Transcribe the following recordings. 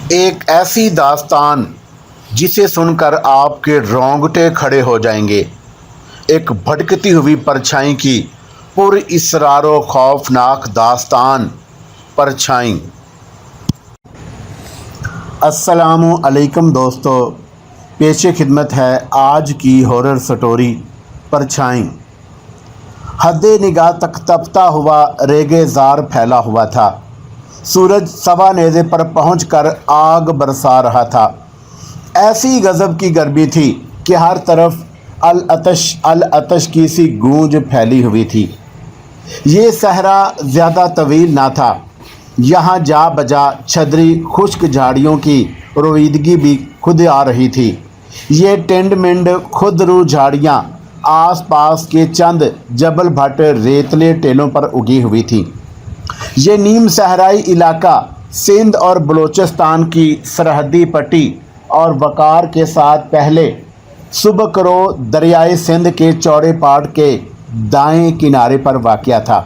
ایک ایسی داستان جسے سن کر آپ کے رونگٹے کھڑے ہو جائیں گے، ایک بھٹکتی ہوئی پرچھائی کی پر اسرار و خوفناک داستان پرچھائی۔ السلام علیکم دوستو، پیش خدمت ہے آج کی ہارر سٹوری پرچھائی۔ حد نگاہ تک تپتا ہوا ریگِ زار پھیلا ہوا تھا۔ سورج سوا نیزے پر پہنچ کر آگ برسا رہا تھا۔ ایسی غضب کی گرمی تھی کہ ہر طرف العطش العطش کی سی گونج پھیلی ہوئی تھی۔ یہ صحرا زیادہ طویل نہ تھا۔ یہاں جا بجا چھدری خشک جھاڑیوں کی رویدگی بھی خود آ رہی تھی۔ یہ ٹنڈ منڈ خود رو جھاڑیاں آس پاس کے چند جبل بھٹ ریتلے ٹیلوں پر اگی ہوئی تھیں۔ یہ نیم صحرائی علاقہ سندھ اور بلوچستان کی سرحدی پٹی اور وقار کے ساتھ پہلے سبکرو دریائے سندھ کے چوڑے پاٹ کے دائیں کنارے پر واقع تھا۔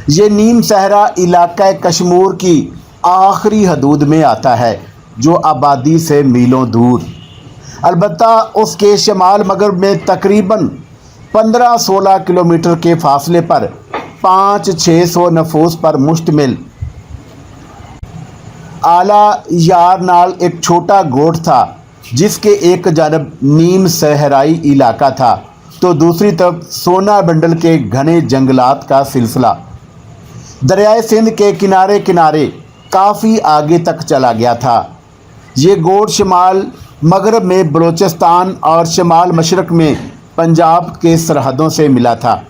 یہ نیم صحرا علاقہ کشمور کی آخری حدود میں آتا ہے، جو آبادی سے میلوں دور، البتہ اس کے شمال مغرب میں تقریباً 15-16 کلومیٹر کے فاصلے پر 500-600 نفوس پر مشتمل آلا یار نال ایک چھوٹا گوٹھ تھا، جس کے ایک جانب نیم صحرائی علاقہ تھا تو دوسری طرف سونا بنڈل کے گھنے جنگلات کا سلسلہ دریائے سندھ کے کنارے کنارے کافی آگے تک چلا گیا تھا۔ یہ گوٹھ شمال مغرب میں بلوچستان اور شمال مشرق میں پنجاب کے سرحدوں سے ملا تھا۔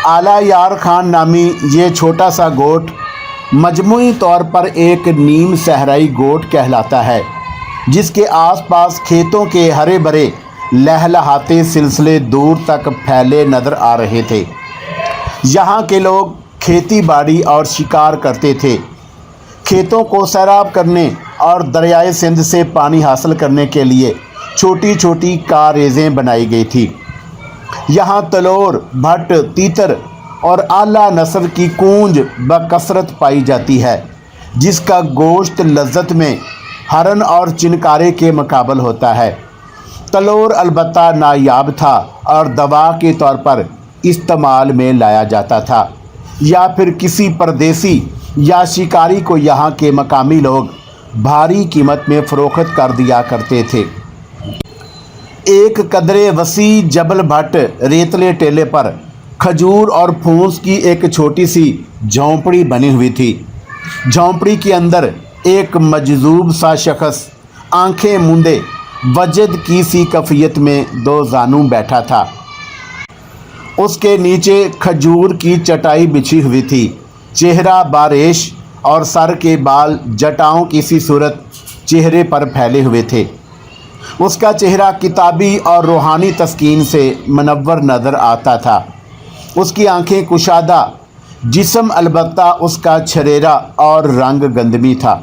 آلا یار خان نامی یہ چھوٹا سا گوٹھ مجموعی طور پر ایک نیم صحرائی گوٹھ کہلاتا ہے، جس کے آس پاس کھیتوں کے ہرے بھرے لہلہاتے سلسلے دور تک پھیلے نظر آ رہے تھے۔ یہاں کے لوگ کھیتی باڑی اور شکار کرتے تھے۔ کھیتوں کو سیراب کرنے اور دریائے سندھ سے پانی حاصل کرنے کے لیے چھوٹی چھوٹی کاریزیں بنائی گئی تھی۔ یہاں تلور، بھٹ، تیتر اور اعلیٰ نسل کی کونج بکثرت پائی جاتی ہے، جس کا گوشت لذت میں ہرن اور چنکارے کے مقابل ہوتا ہے۔ تلور البتہ نایاب تھا اور دوا کے طور پر استعمال میں لایا جاتا تھا، یا پھر کسی پردیسی یا شکاری کو یہاں کے مقامی لوگ بھاری قیمت میں فروخت کر دیا کرتے تھے۔ ایک قدرے وسیع جبل بھٹ ریتلے ٹیلے پر کھجور اور پھونس کی ایک چھوٹی سی جھونپڑی بنی ہوئی تھی۔ جھونپڑی کے اندر ایک مجذوب سا شخص آنکھیں موندے وجد کی سی کفیت میں دو زانوں بیٹھا تھا۔ اس کے نیچے کھجور کی چٹائی بچھی ہوئی تھی۔ چہرہ باریش اور سر کے بال جٹاؤں کی سی صورت چہرے پر پھیلے ہوئے تھے۔ اس کا چہرہ کتابی اور روحانی تسکین سے منور نظر آتا تھا۔ اس کی آنکھیں کشادہ، جسم البتہ اس کا چھریرا اور رنگ گندمی تھا۔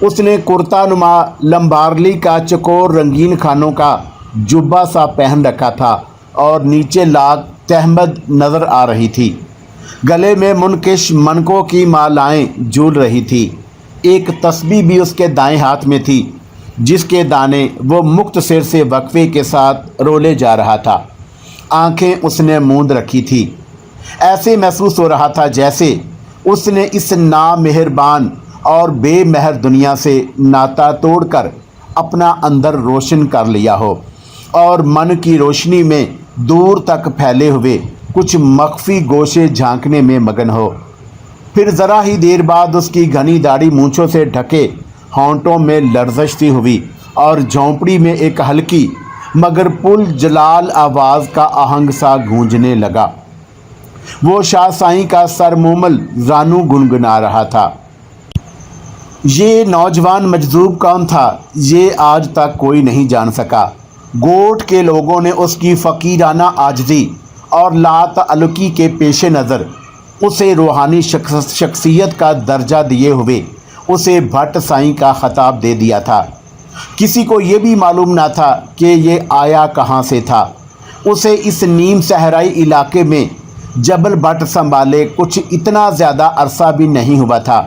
اس نے کرتا نما لمبارلی کا چکور رنگین خانوں کا جبہ سا پہن رکھا تھا اور نیچے لاگ تہمد نظر آ رہی تھی۔ گلے میں منکش منکوں کی مالائیں جھول رہی تھی۔ ایک تسبیح بھی اس کے دائیں ہاتھ میں تھی، جس کے دانے وہ مختصر سے وقفے کے ساتھ رولے جا رہا تھا۔ آنکھیں اس نے موند رکھی تھی۔ ایسے محسوس ہو رہا تھا جیسے اس نے اس نامہربان اور بے مہر دنیا سے ناتا توڑ کر اپنا اندر روشن کر لیا ہو اور من کی روشنی میں دور تک پھیلے ہوئے کچھ مخفی گوشے جھانکنے میں مگن ہو۔ پھر ذرا ہی دیر بعد اس کی گھنی داڑھی مونچھوں سے ڈھکے ہونٹوں میں لرزش سی ہوئی اور جھونپڑی میں ایک ہلکی مگر پل جلال آواز کا آہنگ سا گونجنے لگا۔ وہ شاہ سائیں کا سر مومل زانو گنگنا رہا تھا۔ یہ نوجوان مجذوب کون تھا، یہ آج تک کوئی نہیں جان سکا۔ گوٹھ کے لوگوں نے اس کی فقیرانہ عاجزی اور لا تعلقی کے پیش نظر اسے روحانی شخصیت کا درجہ دیے ہوئے اسے بھٹ سائیں کا خطاب دے دیا تھا۔ کسی کو یہ بھی معلوم نہ تھا کہ یہ آیا کہاں سے تھا۔ اسے اس نیم صحرائی علاقے میں جبل بھٹ سنبھالے کچھ اتنا زیادہ عرصہ بھی نہیں ہوا تھا۔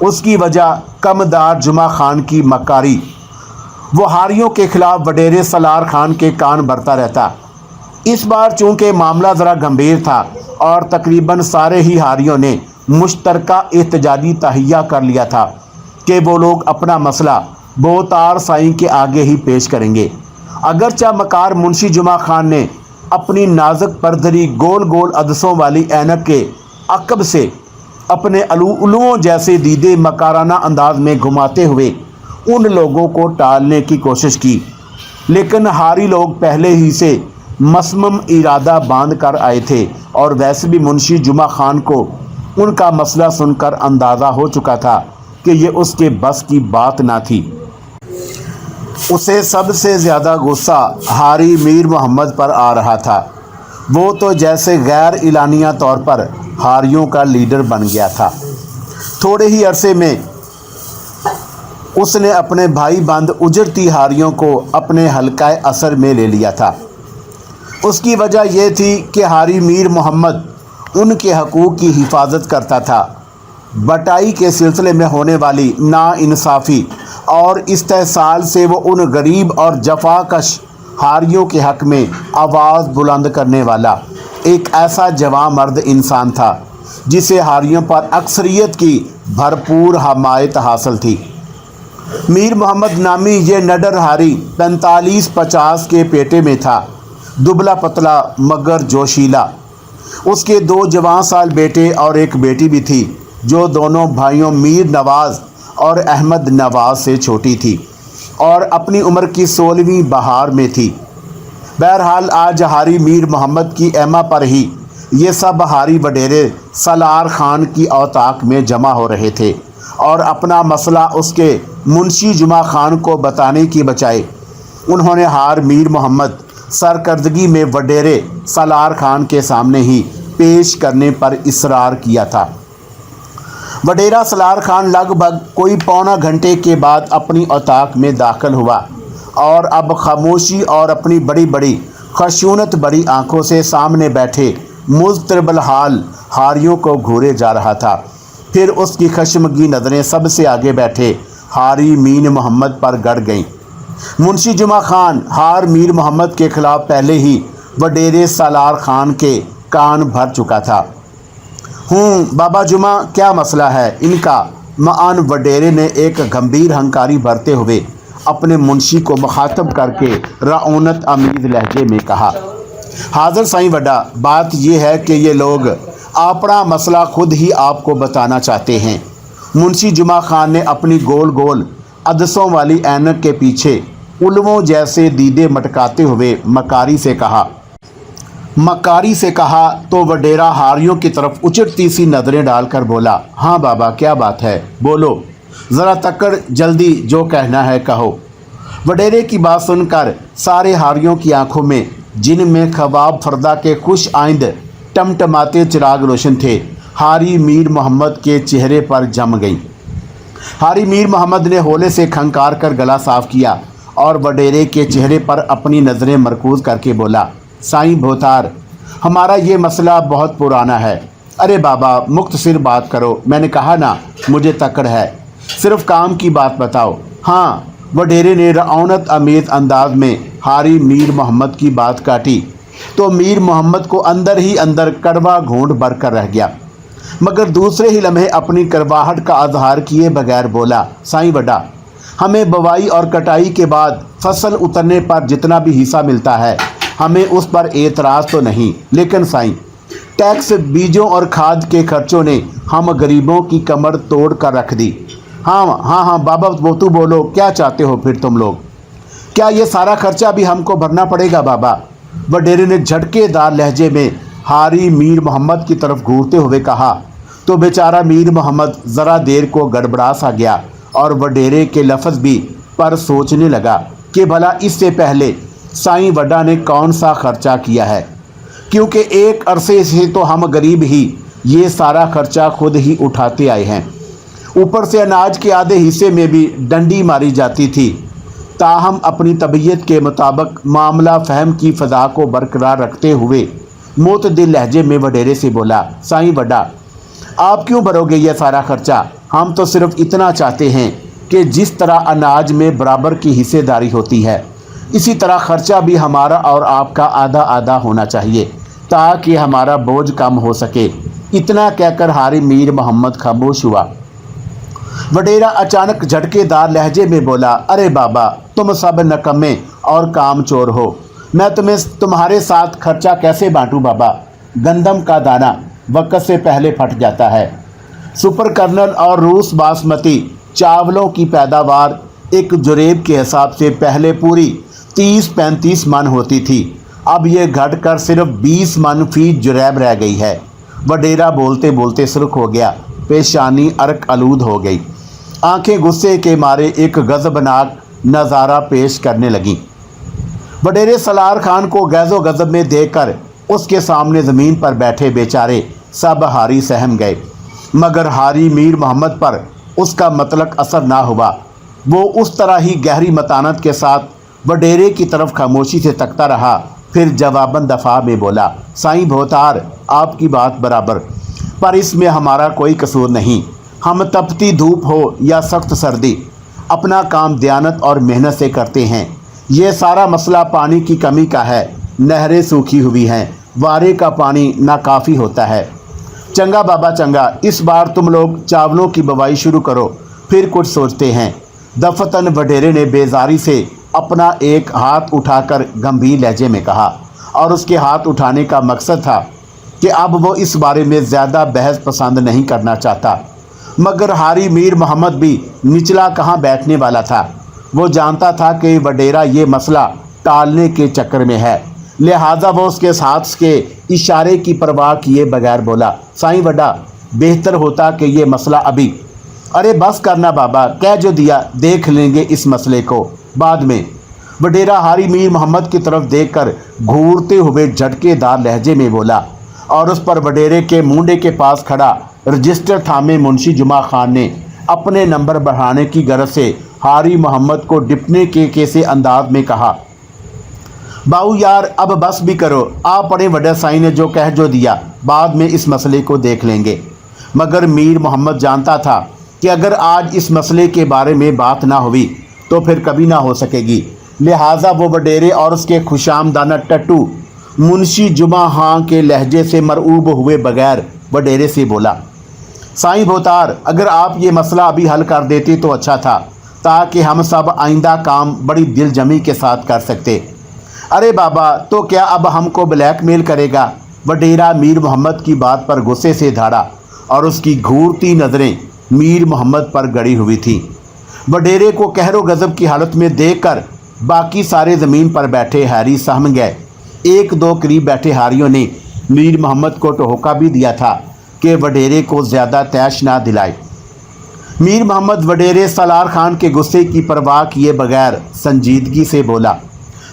اس کی وجہ کمدار جمعہ خان کی مکاری۔ وہ ہاریوں کے خلاف وڈیرے سالار خان کے کان بھرتا رہتا۔ اس بار چونکہ معاملہ ذرا گمبھیر تھا اور تقریباً سارے ہی ہاریوں نے مشترکہ احتجاجی تہیہ کر لیا تھا کہ وہ لوگ اپنا مسئلہ بوتار سائیں کے آگے ہی پیش کریں گے۔ اگرچہ مکار منشی جمعہ خان نے اپنی نازک پردری گول گول عدسوں والی اینک کے عقب سے اپنے الوؤں جیسے دیدے مکارانہ انداز میں گھماتے ہوئے ان لوگوں کو ٹالنے کی کوشش کی، لیکن ہاری لوگ پہلے ہی سے مصمم ارادہ باندھ کر آئے تھے اور ویسے بھی منشی جمعہ خان کو ان کا مسئلہ سن کر اندازہ ہو چکا تھا کہ یہ اس کے بس کی بات نہ تھی۔ اسے سب سے زیادہ غصہ ہاری میر محمد پر آ رہا تھا۔ وہ تو جیسے غیر اعلانیہ طور پر ہاریوں کا لیڈر بن گیا تھا۔ تھوڑے ہی عرصے میں اس نے اپنے بھائی بند اجرتی ہاریوں کو اپنے حلقۂ اثر میں لے لیا تھا۔ اس کی وجہ یہ تھی کہ ہاری میر محمد ان کے حقوق کی حفاظت کرتا تھا۔ بٹائی کے سلسلے میں ہونے والی ناانصافی اور استحصال سے وہ ان غریب اور جفاکش ہاریوں کے حق میں آواز بلند کرنے والا ایک ایسا جوان مرد انسان تھا جسے ہاریوں پر اکثریت کی بھرپور حمایت حاصل تھی۔ میر محمد نامی یہ نڈر ہاری 45-50 کے پیٹے میں تھا، دبلا پتلا مگر جوشیلا۔ اس کے 2 جوان سال بیٹے اور ایک بیٹی بھی تھی جو دونوں بھائیوں میر نواز اور احمد نواز سے چھوٹی تھی اور اپنی عمر کی 16ویں بہار میں تھی۔ بہرحال آج ہاری میر محمد کی ایما پر ہی یہ سب ہاری وڈیرے سالار خان کی اوطاق میں جمع ہو رہے تھے اور اپنا مسئلہ اس کے منشی جمعہ خان کو بتانے کی بجائے انہوں نے ہار میر محمد سرکردگی میں وڈیرے سالار خان کے سامنے ہی پیش کرنے پر اصرار کیا تھا۔ وڈیرا سالار خان لگ بھگ کوئی پونا گھنٹے کے بعد اپنی اوطاق میں داخل ہوا اور اب خاموشی اور اپنی بڑی بڑی خشونت بڑی آنکھوں سے سامنے بیٹھے مضطرب الحال ہاریوں کو گھورے جا رہا تھا۔ پھر اس کی خشمگی نظریں سب سے آگے بیٹھے ہاری میر محمد پر گڑ گئیں۔ منشی جمعہ خان ہار میر محمد کے خلاف پہلے ہی وڈیرے سالار خان کے کان بھر چکا تھا۔ بابا جمعہ کیا مسئلہ ہے ان کا؟ معان وڈیرے نے ایک گمبھیر ہنکاری بھرتے ہوئے اپنے منشی کو مخاطب کر کے رعونت آمیز لہجے میں کہا۔ حاضر سائیں وڈا، بات یہ ہے کہ یہ لوگ اپنا مسئلہ خود ہی آپ کو بتانا چاہتے ہیں۔ منشی جمعہ خان نے اپنی گول گول عدسوں والی اینک کے پیچھے الووں جیسے دیدے مٹکاتے ہوئے مکاری سے کہا تو وڈیرا ہاریوں کی طرف اچٹتی سی نظریں ڈال کر بولا، ہاں بابا کیا بات ہے، بولو ذرا تکڑ، جلدی جو کہنا ہے کہو۔ وڈیرے کی بات سن کر سارے ہاریوں کی آنکھوں میں، جن میں خواب فردہ کے خوش آئند ٹمٹماتے چراغ روشن تھے، ہاری میر محمد کے چہرے پر جم گئیں۔ ہاری میر محمد نے ہولے سے کھنکار کر گلا صاف کیا اور وڈیرے کے چہرے پر اپنی نظریں مرکوز کر کے بولا، سائیں بھوتار، ہمارا یہ مسئلہ بہت پرانا ہے۔ ارے بابا مختصر بات کرو، میں نے کہا نا مجھے تکڑ ہے، صرف کام کی بات بتاؤ۔ ہاں، وڈیرے نے رعونت آمیز انداز میں ہاری میر محمد کی بات کاٹی تو میر محمد کو اندر ہی اندر کڑوا گھونٹ بھر کر رہ گیا، مگر دوسرے ہی لمحے اپنی کڑواہٹ کا اظہار کیے بغیر بولا، سائیں وڈا، ہمیں بوائی اور کٹائی کے بعد فصل اترنے پر جتنا بھی حصہ ملتا ہے ہمیں اس پر اعتراض تو نہیں، لیکن سائیں ٹیکس، بیجوں اور کھاد کے خرچوں نے ہم غریبوں کی کمر توڑ کر رکھ دی۔ ہاں بابا وہ تو بولو، کیا چاہتے ہو پھر تم لوگ؟ کیا یہ سارا خرچہ بھی ہم کو بھرنا پڑے گا بابا؟ وڈیرے نے جھٹکے دار لہجے میں ہاری میر محمد کی طرف گھورتے ہوئے کہا تو بیچارہ میر محمد ذرا دیر کو گڑبڑا سا گیا اور وڈیرے کے لفظ بھی پر سوچنے لگا کہ بھلا اس سے پہلے سائیں وڈا نے کون سا خرچہ کیا ہے، کیونکہ ایک عرصے سے تو ہم غریب ہی یہ سارا خرچہ خود ہی اٹھاتے آئے ہیں، اوپر سے اناج کے آدھے حصے میں بھی ڈنڈی ماری جاتی تھی۔ تاہم اپنی طبیعت کے مطابق معاملہ فہم کی فضا کو برقرار رکھتے ہوئے معتدل لہجے میں وڈیرے سے بولا، سائیں وڈا، آپ کیوں بھرو گے یہ سارا خرچہ؟ ہم تو صرف اتنا چاہتے ہیں کہ جس طرح اناج میں برابر کی حصے داری ہوتی ہے اسی طرح خرچہ بھی ہمارا اور آپ کا آدھا آدھا ہونا چاہیے تاکہ ہمارا بوجھ کم ہو سکے۔ اتنا کہہ کر حاری میر محمد خاموش ہوا۔ وڈیرا اچانک جھٹکے دار لہجے میں بولا، ارے بابا تم سب نکمے اور کام چور ہو، میں تمہارے ساتھ خرچہ کیسے بانٹوں بابا؟ گندم کا دانہ وقت سے پہلے پھٹ جاتا ہے۔ سپر کرنل اور روس باسمتی چاولوں کی پیداوار ایک جریب کے حساب سے پہلے پوری 30-35 من ہوتی تھی، اب یہ گھٹ کر صرف 20 من فی جریب رہ گئی ہے۔ وڈیرا بولتے بولتے سرخ ہو گیا، پیشانی عرق آلود ہو گئی، آنکھیں غصے کے مارے ایک غضبناک نظارہ پیش کرنے لگیں۔ وڈیرے سالار خان کو غیظ و غضب میں دیکھ کر اس کے سامنے زمین پر بیٹھے بیچارے سب ہاری سہم گئے، مگر حاری میر محمد پر اس کا مطلق اثر نہ ہوا۔ وہ اس طرح ہی گہری متانت کے ساتھ وڈیرے کی طرف خاموشی سے تکتا رہا، پھر جواباً دفاع میں بولا، سائیں بھوتار آپ کی بات برابر، پر اس میں ہمارا کوئی قصور نہیں۔ ہم تپتی دھوپ ہو یا سخت سردی اپنا کام دیانت اور محنت سے کرتے ہیں۔ یہ سارا مسئلہ پانی کی کمی کا ہے، نہریں سوکھی ہوئی ہیں، وارے کا پانی ناکافی ہوتا ہے۔ چنگا بابا چنگا، اس بار تم لوگ چاولوں کی بوائی شروع کرو، پھر کچھ سوچتے ہیں۔ دفتن وڈیرے نے بیزاری سے اپنا ایک ہاتھ اٹھا کر گمبھیر لہجے میں کہا، اور اس کے ہاتھ اٹھانے کا مقصد تھا کہ اب وہ اس بارے میں زیادہ بحث پسند نہیں کرنا چاہتا۔ مگر حاری میر محمد بھی نچلا کہاں بیٹھنے والا تھا، وہ جانتا تھا کہ وڈیرا یہ مسئلہ ٹالنے کے چکر میں ہے، لہٰذا وہ اس کے ہاتھ کے اشارے کی پرواہ کیے بغیر بولا، سائیں وڈا بہتر ہوتا کہ یہ مسئلہ ابھی۔ ارے بس کرنا بابا، کہہ جو دیا، دیکھ لیں گے اس مسئلے کو بعد میں۔ وڈیرا حاری میر محمد کی طرف دیکھ کر گھورتے ہوئے جھٹکے دار لہجے میں بولا، اور اس پر وڈیرے کے مونڈے کے پاس کھڑا رجسٹر تھامے منشی جمعہ خان نے اپنے نمبر بڑھانے کی غرض سے حاری محمد کو ڈپنے کے کیسے انداز میں کہا، باؤ یار اب بس بھی کرو، آپ پڑھیں وڈا سائیں نے جو کہہ جو دیا، بعد میں اس مسئلے کو دیکھ لیں گے۔ مگر میر محمد جانتا تھا کہ اگر آج اس مسئلے کے بارے میں بات نہ ہوئی تو پھر کبھی نہ ہو سکے گی، لہٰذا وہ وڈیرے اور اس کے خوشامدانہ ٹٹو منشی جمعہ خان کے لہجے سے مرعوب ہوئے بغیر وڈیرے سے بولا، سائیں بھوتار اگر آپ یہ مسئلہ ابھی حل کر دیتے تو اچھا تھا، تاکہ ہم سب آئندہ کام بڑی دل جمی کے ساتھ کر سکتے۔ ارے بابا تو کیا اب ہم کو بلیک میل کرے گا؟ وڈیرا میر محمد کی بات پر غصے سے دھاڑا، اور اس کی گھورتی نظریں میر محمد پر گڑی ہوئی تھیں۔ وڈیرے کو قہر و غضب کی حالت میں دیکھ کر باقی سارے زمین پر بیٹھے ہاری سہم گئے۔ ایک دو قریب بیٹھے ہاریوں نے میر محمد کو ٹہوکا بھی دیا تھا کہ وڈیرے کو زیادہ تیش نہ دلائے۔ میر محمد وڈیرے سالار خان کے غصے کی پرواہ کیے بغیر سنجیدگی سے بولا،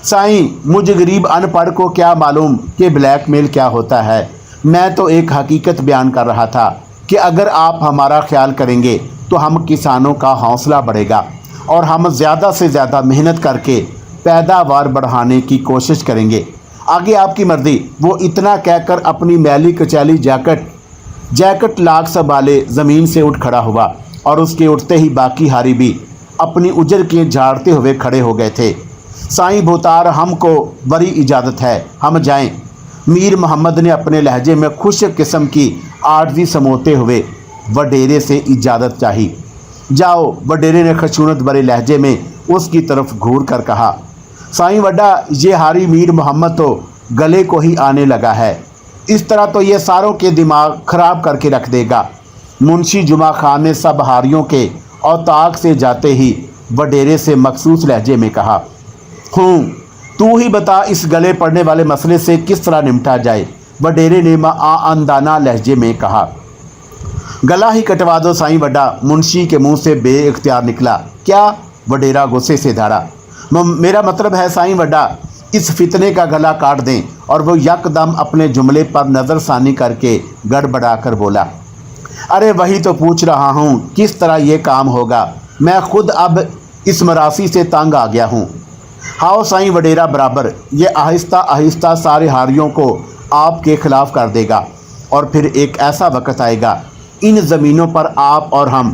سائیں مجھ غریب ان پڑھ کو کیا معلوم کہ بلیک میل کیا ہوتا ہے، میں تو ایک حقیقت بیان کر رہا تھا کہ اگر آپ ہمارا خیال کریں گے تو ہم کسانوں کا حوصلہ بڑھے گا اور ہم زیادہ سے زیادہ محنت کر کے پیداوار بڑھانے کی کوشش کریں گے، آگے آپ کی مرضی۔ وہ اتنا کہہ کر اپنی میلی کچیلی جیکٹ لاک سنبھالے زمین سے اٹھ کھڑا ہوا، اور اس کے اٹھتے ہی باقی ہاری بھی اپنی اجر کے جھاڑتے ہوئے کھڑے ہو گئے تھے۔ سائیں بھوتار ہم کو بڑی اجازت ہے، ہم جائیں۔ میر محمد نے اپنے لہجے میں خوش قسم کی عاجزی سموتے ہوئے وڈیرے سے اجازت چاہی۔ جاؤ، وڈیرے نے خشونت بھرے لہجے میں اس کی طرف گھور کر کہا۔ سائیں وڈا یہ حاری میر محمد تو گلے کو ہی آنے لگا ہے، اس طرح تو یہ ساروں کے دماغ خراب کر کے رکھ دے گا۔ منشی جمعہ خان نے سب ہاریوں کے اوتاق سے جاتے ہی وڈیرے سے مخصوص لہجے میں کہا، تو ہی بتا اس گلے پڑنے والے مسئلے سے کس طرح نمٹا جائے۔ وڈیرے نے معاندانہ لہجے میں کہا، گلا ہی کٹوا دو سائیں وڈا۔ منشی کے منہ سے بے اختیار نکلا، کیا؟ وڈیرا غصے سے دھاڑا، میرا مطلب ہے سائیں وڈا اس فتنے کا گلا کاٹ دیں۔ اور وہ یک دم اپنے جملے پر نظر ثانی کر کے گڑبڑا کر بولا، ارے وہی تو پوچھ رہا ہوں کس طرح یہ کام ہوگا، میں خود اب اس مراسی سے تنگ آ گیا ہوں۔ ہاؤ سائیں وڈیرا برابر، یہ آہستہ آہستہ سارے ہاریوں کو آپ کے خلاف کر دے گا، اور پھر ایک ایسا وقت آئے گا ان زمینوں پر آپ اور ہم